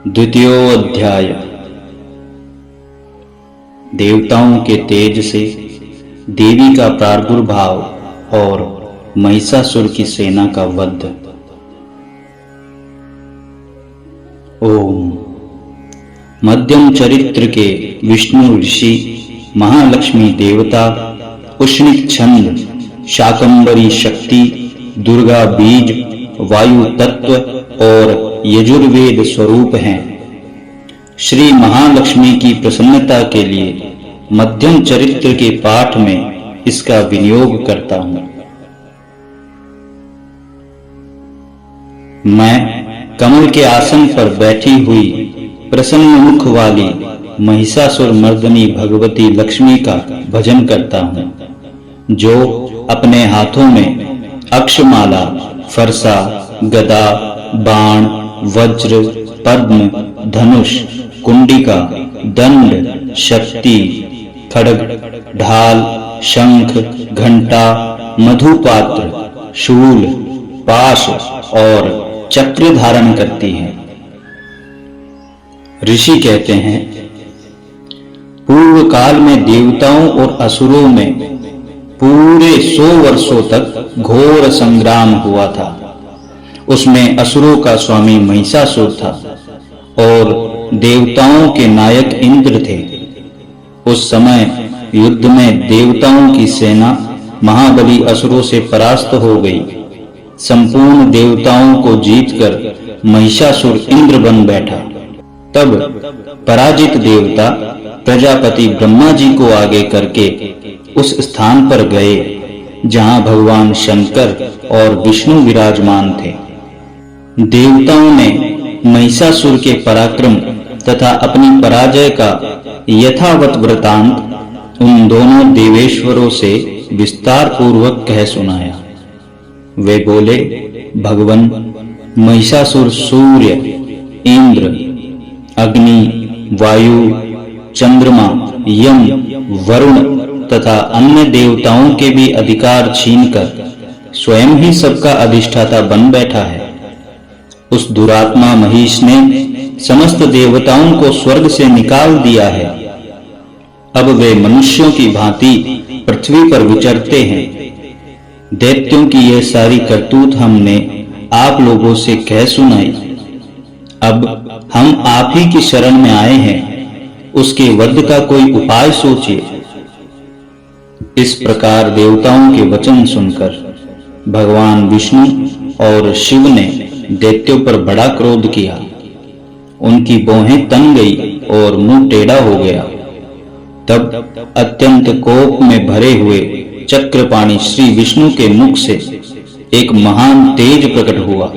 द्वितीयोऽध्याय। देवताओं के तेज से देवी का प्रादुर्भाव और महिषासुर की सेना का वध। ओम। मध्यम चरित्र के विष्णु ऋषि, महालक्ष्मी देवता, उष्णिक छंद, शाकंभरी शक्ति, दुर्गा बीज, वायु तत्व और यजुर्वेद स्वरूप हैं। श्री महालक्ष्मी की प्रसन्नता के लिए मध्यम चरित्र के पाठ में इसका विनियोग करता हूं। मैं कमल के आसन पर बैठी हुई प्रसन्न मुख वाली महिषासुर मर्दनी भगवती लक्ष्मी का भजन करता हूं, जो अपने हाथों में अक्षमाला, फरसा, गदा, बाण, वज्र, पद्म, धनुष, कुंडिका, दंड, शक्ति, खड्ग, ढाल, शंख, घंटा, मधुपात्र, शूल, पाश और चक्र धारण करती है। ऋषि कहते हैं, पूर्व काल में देवताओं और असुरों में पूरे 100 वर्षों तक घोर संग्राम हुआ था। उसमें असुरों का स्वामी महिषासुर था और देवताओं के नायक इंद्र थे। उस समय युद्ध में देवताओं की सेना महाबली असुरों से परास्त हो गई। संपूर्ण देवताओं को जीतकर महिषासुर इंद्र बन बैठा। तब पराजित देवता प्रजापति ब्रह्मा जी को आगे करके उस स्थान पर गए जहां भगवान शंकर और विष्णु विराजमान थे। देवताओं ने महिषासुर के पराक्रम तथा अपनी पराजय का यथावत वृतांत उन दोनों देवेश्वरों से विस्तार पूर्वक कह सुनाया। वे बोले, भगवन, महिषासुर सूर्य, इंद्र, अग्नि, वायु, चंद्रमा, यम, वरुण तथा अन्य देवताओं के भी अधिकार छीनकर स्वयं ही सबका अधिष्ठाता बन बैठा है। उस दुरात्मा महिष ने समस्त देवताओं को स्वर्ग से निकाल दिया है। अब वे मनुष्यों की भांति पृथ्वी पर विचरते हैं। दैत्यों की यह सारी करतूत हमने आप लोगों से कह सुनाई। अब हम आप ही की शरण में आए हैं। उसके वध का कोई उपाय सोचिए। इस प्रकार देवताओं के वचन सुनकर भगवान विष्णु और शिव ने दैत्यों पर बड़ा क्रोध किया। उनकी भौहें तन गई और मुंह टेढ़ा हो गया। तब अत्यंत कोप में भरे हुए चक्रपाणी श्री विष्णु के मुख से एक महान तेज प्रकट हुआ।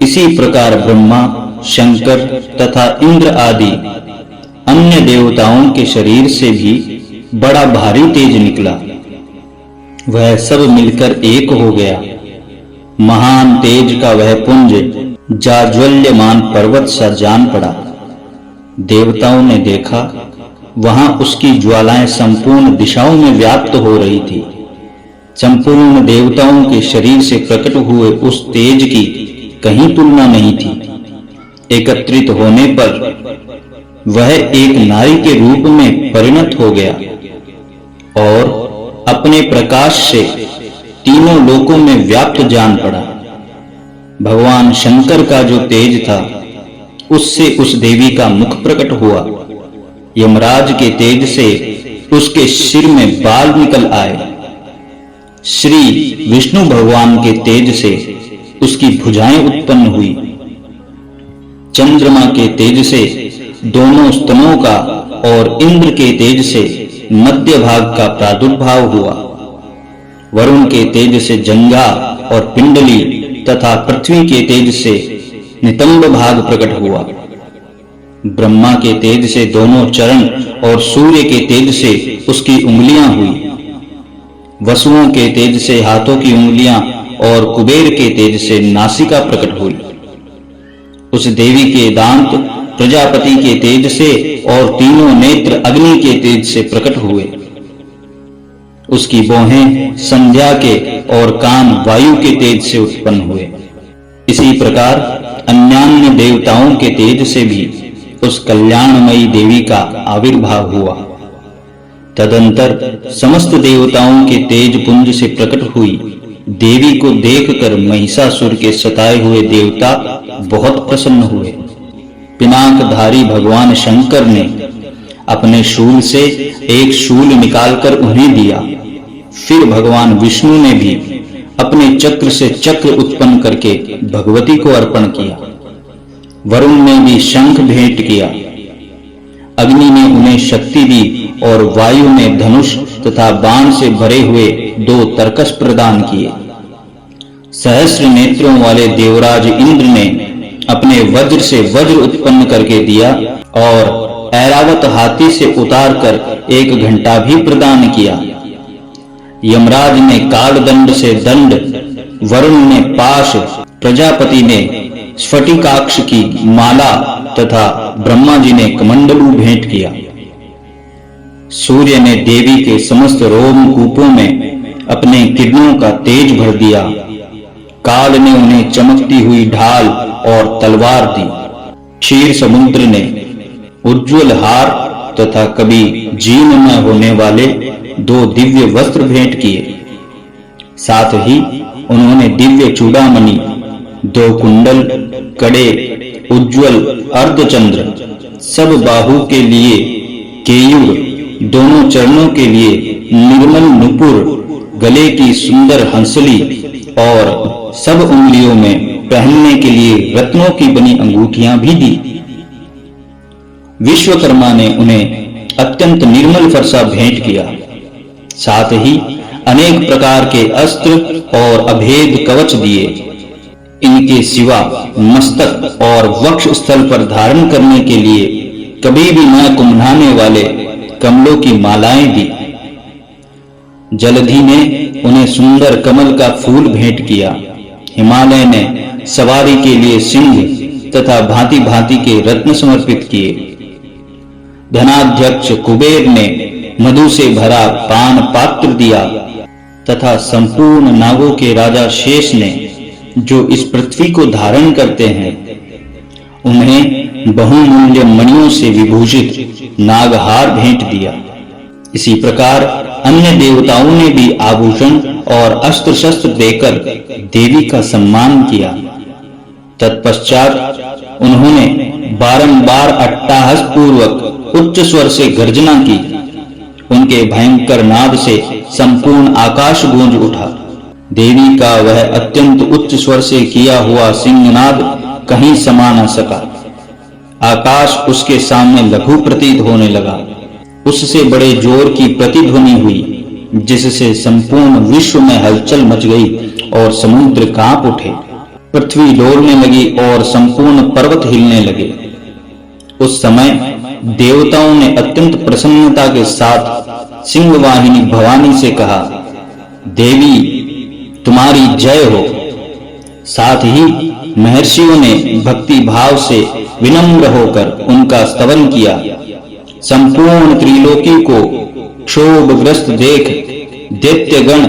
इसी प्रकार ब्रह्मा, शंकर तथा इंद्र आदि अन्य देवताओं के शरीर से भी बड़ा भारी तेज निकला। वह सब मिलकर एक हो गया। महान तेज का वह पुंज जाज्वल्यमान पर्वत सा जान पड़ा। देवताओं ने देखा, वहां उसकी ज्वालाएं संपूर्ण दिशाओं में व्याप्त हो रही थी। संपूर्ण देवताओं के शरीर से प्रकट हुए उस तेज की कहीं तुलना नहीं थी। एकत्रित होने पर वह एक नारी के रूप में परिणत हो गया और अपने प्रकाश से तीनों लोकों में व्याप्त जान पड़ा। भगवान शंकर का जो तेज था, उससे उस देवी का मुख प्रकट हुआ। यमराज के तेज से उसके सिर में बाल निकल आए। श्री विष्णु भगवान के तेज से उसकी भुजाएं उत्पन्न हुई। चंद्रमा के तेज से दोनों स्तनों का और इंद्र के तेज से मध्य भाग का प्रादुर्भाव हुआ। वरुण के तेज से जंघा और पिंडली तथा पृथ्वी के तेज से नितंब भाग प्रकट हुआ। ब्रह्मा के तेज से दोनों चरण और सूर्य के तेज से उसकी उंगलियां हुई। वसुओं के तेज से हाथों की उंगलियां और कुबेर के तेज से नासिका प्रकट हुई। उस देवी के दांत प्रजापति के तेज से और तीनों नेत्र अग्नि के तेज से प्रकट हुए। उसकी भौहें संध्या के और कान वायु के तेज से उत्पन्न हुए। इसी प्रकार अन्यान्य देवताओं के तेज से भी उस कल्याणमयी देवी का आविर्भाव हुआ। तदंतर समस्त देवताओं के तेज पुंज से प्रकट हुई देवी को देखकर महिषासुर के सताए हुए देवता बहुत प्रसन्न हुए। पिनाकधारी भगवान शंकर ने अपने शूल से एक शूल निकालकर उन्हें दिया। फिर भगवान विष्णु ने भी अपने चक्र से चक्र उत्पन्न करके भगवती को अर्पण किया। वरुण ने भी शंख भेंट किया। अग्नि ने उन्हें शक्ति दी और वायु ने धनुष तथा बाण से भरे हुए 2 तरकस प्रदान किए। सहस्र नेत्रों वाले देवराज इंद्र ने अपने वज्र से वज्र उत्पन्न करके दिया और ऐरावत हाथी से उतारकर 1 घंटा भी प्रदान किया। यमराज ने कालदंड से दंड, वरुण ने पाश, प्रजापति ने स्फटिकाक्ष की माला तथा ब्रह्मा जी ने कमंडलू भेंट किया। सूर्य ने देवी के समस्त रोमकूपों में अपने किरणों का तेज भर दिया। काल ने उन्हें चमकती हुई ढाल और तलवार दी। क्षीर समुद्र ने उज्ज्वल हार तथा कभी जीर्ण न होने वाले 2 दिव्य वस्त्र भेंट किए। साथ ही उन्होंने दिव्य चूड़ामणि, 2 कुंडल, कड़े, उज्ज्वल अर्धचंद्र, सब बाहु के लिए केयूर, दोनों चरणों के लिए निर्मल नुपुर, गले की सुंदर हंसली और सब उंगलियों में पहनने के लिए रत्नों की बनी अंगूठियां भी दी। विश्वकर्मा ने उन्हें अत्यंत निर्मल फरसा भेंट किया। साथ ही अनेक प्रकार के अस्त्र और अभेद कवच दिए। इनके सिवा मस्तक और वक्ष स्थल पर धारण करने के लिए कभी भी न कुम्भलाने वाले कमलों की मालाएं दी। जलधि ने उन्हें सुंदर कमल का फूल भेंट किया। हिमालय ने सवारी के लिए सिंह तथा भांति भांति के रत्न समर्पित किए। धनाध्यक्ष कुबेर ने मधु से भरा पान पात्र दिया तथा संपूर्ण नागों के राजा शेष ने, जो इस पृथ्वी को धारण करते हैं, उन्हें बहुमूल्य मणियों से विभूषित नागहार भेंट दिया। इसी प्रकार अन्य देवताओं ने भी आभूषण और अस्त्र शस्त्र देकर देवी का सम्मान किया। तत्पश्चात उन्होंने बारंबार अट्टहास पूर्वक उच्च स्वर से गर्जना की। उनके भयंकर नाद से संपूर्ण आकाश गूंज उठा। देवी का वह अत्यंत उच्च स्वर से किया हुआ सिंहनाद कहीं समा न सका। आकाश उसके सामने लघु प्रतीत होने लगा। उससे बड़े जोर की प्रतिध्वनि हुई, जिससे संपूर्ण विश्व में हलचल मच गई और समुद्र कांप उठे। पृथ्वी डोलने लगी और संपूर्ण पर्वत हिलने लगे। उस समय देवताओं ने अत्यंत प्रसन्नता के साथ सिंहवाहिनी भवानी से कहा, देवी तुम्हारी जय हो। साथ ही महर्षियों ने भक्ति भाव से विनम्र होकर उनका स्तवन किया। संपूर्ण त्रिलोकी को क्षोभग्रस्त देख दैत्यगण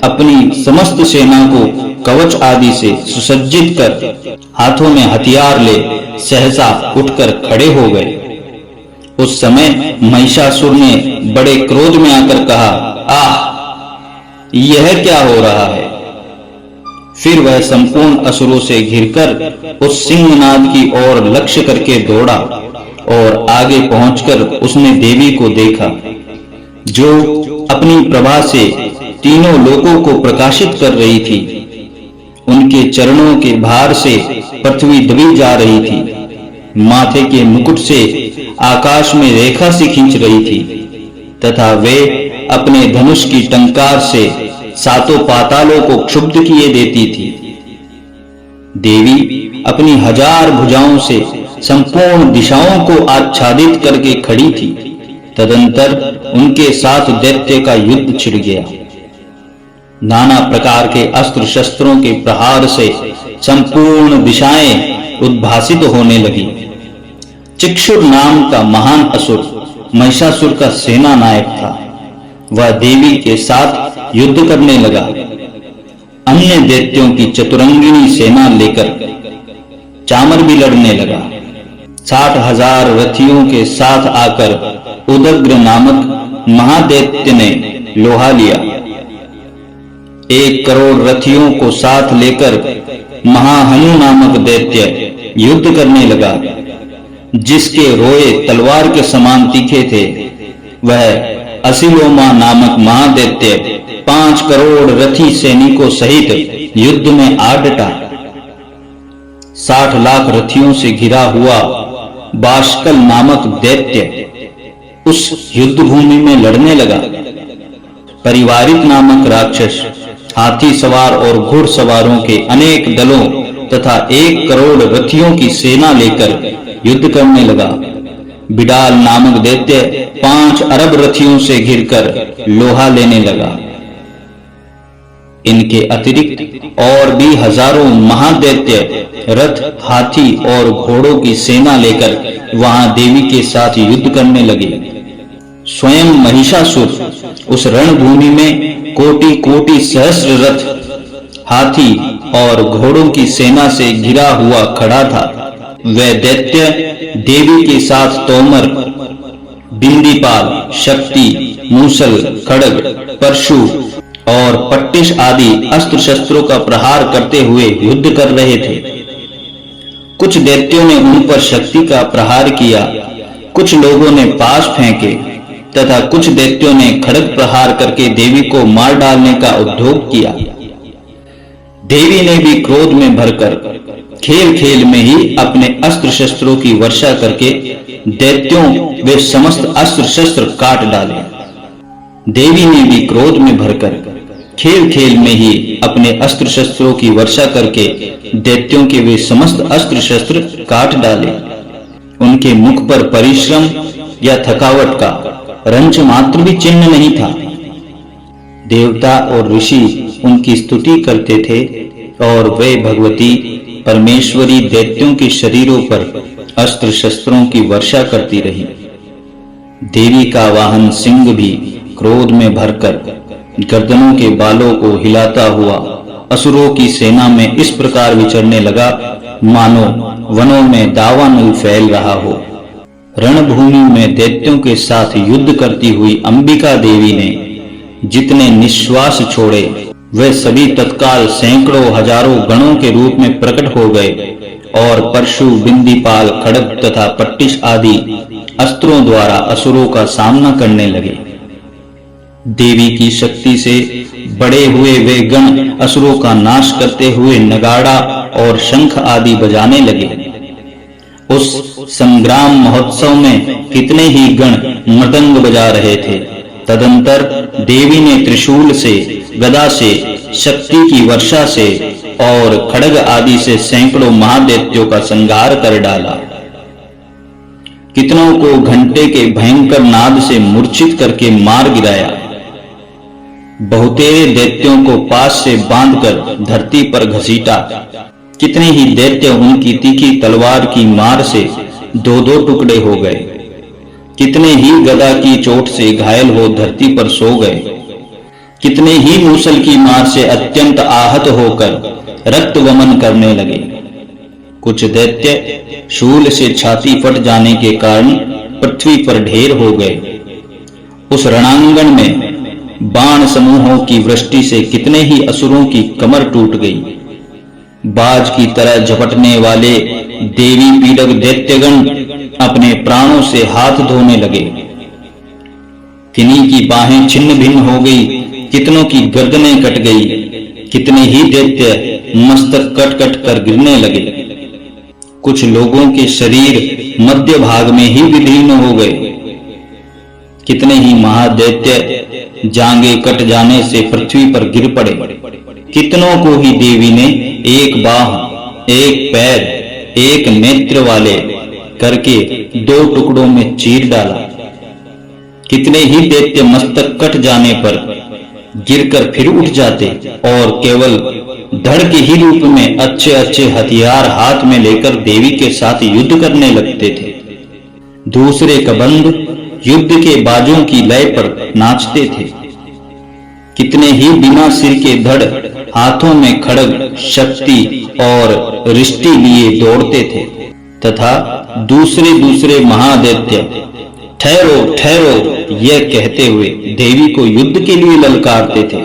अपनी समस्त सेना को कवच आदि से सुसज्जित कर हाथों में हथियार ले सहसा उठकर खड़े हो गए। उस समय महिषासुर ने बड़े क्रोध में आकर कहा, आह, यह क्या हो रहा है? फिर वह संपूर्ण असुरों से घिरकर उस सिंहनाद की ओर लक्ष्य करके दौड़ा और आगे पहुंचकर उसने देवी को देखा, जो अपनी प्रभा से तीनों लोकों को प्रकाशित कर रही थी। उनके चरणों के भार से पृथ्वी दबी जा रही थी। माथे के मुकुट से आकाश में रेखा सी खींच रही थी तथा वे अपने धनुष की टंकार से सातों पातालों को क्षुब्ध किए देती थी। देवी अपनी 1000 भुजाओं से संपूर्ण दिशाओं को आच्छादित करके खड़ी थी। तदंतर उनके साथ दैत्य का युद्ध छिड़ गया। नाना प्रकार के अस्त्र शस्त्रों के प्रहार से संपूर्ण दिशाएं उद्भासित होने लगी। चिक्षुर नाम का महान असुर महिषासुर का सेना नायक था। वह देवी के साथ युद्ध करने लगा। अन्य दैत्यों की चतुरंगिनी सेना लेकर चामर भी लड़ने लगा। 60,000 रथियों के साथ आकर उदग्र नामक महादैत्य ने लोहा लिया। 1 करोड़ रथियों को साथ लेकर महाहनु नामक दैत्य युद्ध करने लगा। जिसके रोए तलवार के समान तीखे थे, वह असिलोमा नामक महादैत्य 5 करोड़ रथी सैनिकों सहित युद्ध में आ डटा। 60 लाख रथियों से घिरा हुआ बाष्कल नामक दैत्य उस युद्ध भूमि में लड़ने लगा। परिवारिक नामक राक्षस हाथी सवार और घुड़सवारों के अनेक दलों तथा 1 करोड़ रथियों की सेना लेकर युद्ध करने लगा। बिडाल नामक दैत्य 5 अरब रथियों से घिरकर लोहा लेने लगा। इनके अतिरिक्त और भी हजारों महादैत्य रथ, हाथी और घोड़ों की सेना लेकर वहां देवी के साथ युद्ध करने लगे। स्वयं महिषासुर उस रणभूमि में कोटि कोटि सहस्र रथ, हाथी और घोड़ों की सेना से घिरा हुआ खड़ा था। वह दैत्य देवी के साथ तोमर, बिंदीपाल, शक्ति, मूसल, खड्ग, परशु और पट्टिश आदि अस्त्र शस्त्रों का प्रहार करते हुए युद्ध कर रहे थे। कुछ दैत्यों ने उन पर शक्ति का प्रहार किया, कुछ लोगों ने पाश फेंके तथा कुछ दैत्यों ने खड्ग प्रहार करके देवी को मार डालने का उद्योग किया। देवी ने भी क्रोध में भरकर खेल खेल में ही अपने अस्त्र शस्त्रों की वर्षा करके दैत्यों वे समस्त अस्त्र शस्त्र काट डाले। देवी ने भी क्रोध में भरकर खेल खेल में ही अपने अस्त्र शस्त्रों की वर्षा करके दैत्यों के वे समस्त अस्त्र शस्त्र काट डाले। उनके मुख पर परिश्रम या थकावट का रंच मात्र भी चिन्ह नहीं था। देवता और ऋषि उनकी स्तुति करते थे और वे भगवती परमेश्वरी दैत्यों के शरीरों पर अस्त्र शस्त्रों की वर्षा करती रही। देवी का वाहन सिंह भी क्रोध में भरकर गर्दनों के बालों को हिलाता हुआ असुरों की सेना में इस प्रकार विचरने लगा मानो वनों में दावानल फैल रहा हो। रणभूमि में दैत्यों के साथ युद्ध करती हुई अंबिका देवी ने जितने निश्वास छोड़े वे सभी तत्काल सैकड़ों हजारों गणों के रूप में प्रकट हो गए और परशु, बिंदीपाल, खड्ग तथा पट्टिश आदि अस्त्रों द्वारा असुरों का सामना करने लगे। देवी की शक्ति से बड़े हुए वे गण असुरों का नाश करते हुए नगाड़ा और शंख आदि बजाने लगे। उस संग्राम महोत्सव में कितने ही गण मृदंग बजा रहे थे। तदंतर देवी ने त्रिशूल से, गदा से, शक्ति की वर्षा से और खड्ग आदि से सैकड़ों महादैत्यों का संहार कर डाला। कितनों को घंटे के भयंकर नाद से मूर्छित करके मार गिराया। बहुतेरे दैत्यों को पास से बांधकर धरती पर घसीटा। कितने ही दैत्य उनकी तीखी तलवार की मार से 2-2 टुकड़े हो गए। कितने ही गदा की चोट से घायल हो धरती पर सो गए। कितने ही मूसल की मार से अत्यंत आहत होकर रक्त वमन करने लगे। कुछ दैत्य शूल से छाती फट जाने के कारण पृथ्वी पर ढेर हो गए। उस रणांगण में बाण समूहों की वृष्टि से कितने ही असुरों की कमर टूट गई। बाज की तरह झपटने वाले देवी पीड़क दैत्यगण अपने प्राणों से हाथ धोने लगे। किन्हीं की बाहें छिन्न भिन्न हो गई, कितनों की गर्दनें कट गई। कितने ही दैत्य मस्तक कट कट कर गिरने लगे। कुछ लोगों के शरीर मध्य भाग में ही विलीन हो गए। कितने ही महादैत्य जांघें कट जाने से पृथ्वी पर गिर पड़े। कितनों को ही देवी ने एक बाह, एक पैर, एक नेत्र वाले करके 2 टुकड़ों में चीर डाला। कितने ही दैत्य मस्तक कट जाने पर गिरकर फिर उठ जाते और केवल धड़ के ही रूप में अच्छे अच्छे हथियार हाथ में लेकर देवी के साथ युद्ध करने लगते थे। दूसरे कबंध युद्ध के बाजों की लय पर नाचते थे। कितने ही बिना सिर के धड़ हाथों में खड्ग, शक्ति और रिष्टि लिए दौड़ते थे तथा दूसरे महादैत्य ठहरो ठहरो यह कहते हुए देवी को युद्ध के लिए ललकारते थे।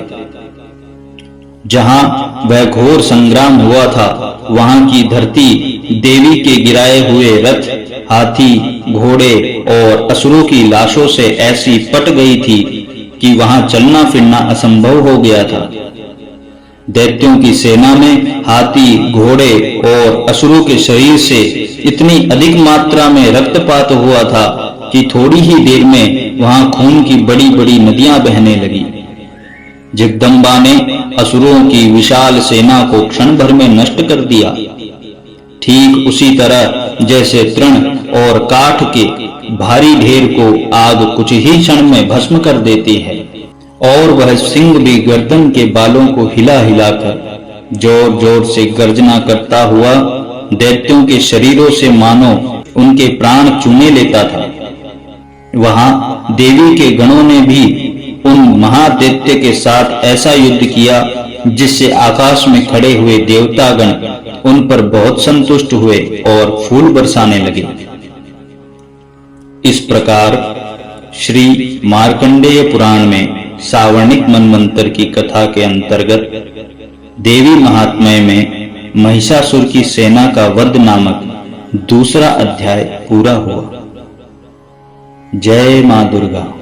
जहां वह घोर संग्राम हुआ था वहां की धरती देवी के गिराए हुए रथ, हाथी, घोड़े और असुरों की लाशों से ऐसी पट गई थी कि वहां चलना फिरना असंभव हो गया था। दैत्यों की सेना में हाथी, घोड़े और असुरों के शरीर से इतनी अधिक मात्रा में रक्तपात हुआ था कि थोड़ी ही देर में वहां खून की बड़ी-बड़ी नदियां बहने लगी। जगदम्बा ने असुरों की विशाल सेना को क्षण भर में नष्ट कर दिया। ठीक उसी तरह जैसे तृण और काठ के भारी ढेर को आग कुछ ही क्षण में भस्म कर देती है, और वह सिंह भी गर्दन के बालों को हिला हिलाकर जोर-जोर से गर्जना करता हुआ दैत्यों के शरीरों से मानो उनके प्राण चूमे लेता था। वहां देवी के गणों ने भी उन महादैत्य के साथ ऐसा युद्ध किया जिससे आकाश में खड़े हुए देवतागण उन पर बहुत संतुष्ट हुए और फूल बरसाने लगे। इस प्रकार श्री मार्कंडेय पुराण में सावर्णिक मनवंतर की कथा के अंतर्गत देवी महात्म्य में महिषासुर की सेना का वध नामक दूसरा अध्याय पूरा हुआ। जय मां दुर्गा।